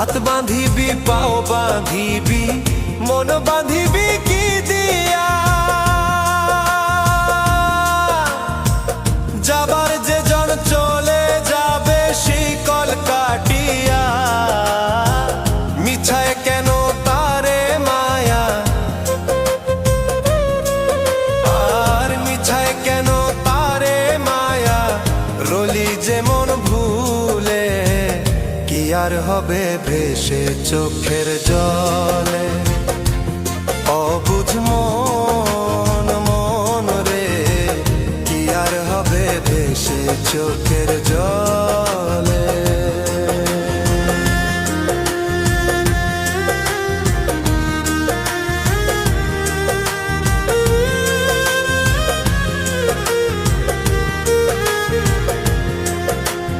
হাত বাঁধিবি পাও বাঁধিবি মন বাঁধিবি কি দিয়া যাবার যে জন চলে যাবে শিকল কাটিয়া মিছায় কেন তারে মায়া আর মিছায় কেন তারে মায়া রলি যেমন ভুলে কি আর হবে ভেসে চোখের জলে অবুঝ মন মন রে কি আর হবে ভেসে চোখের জলে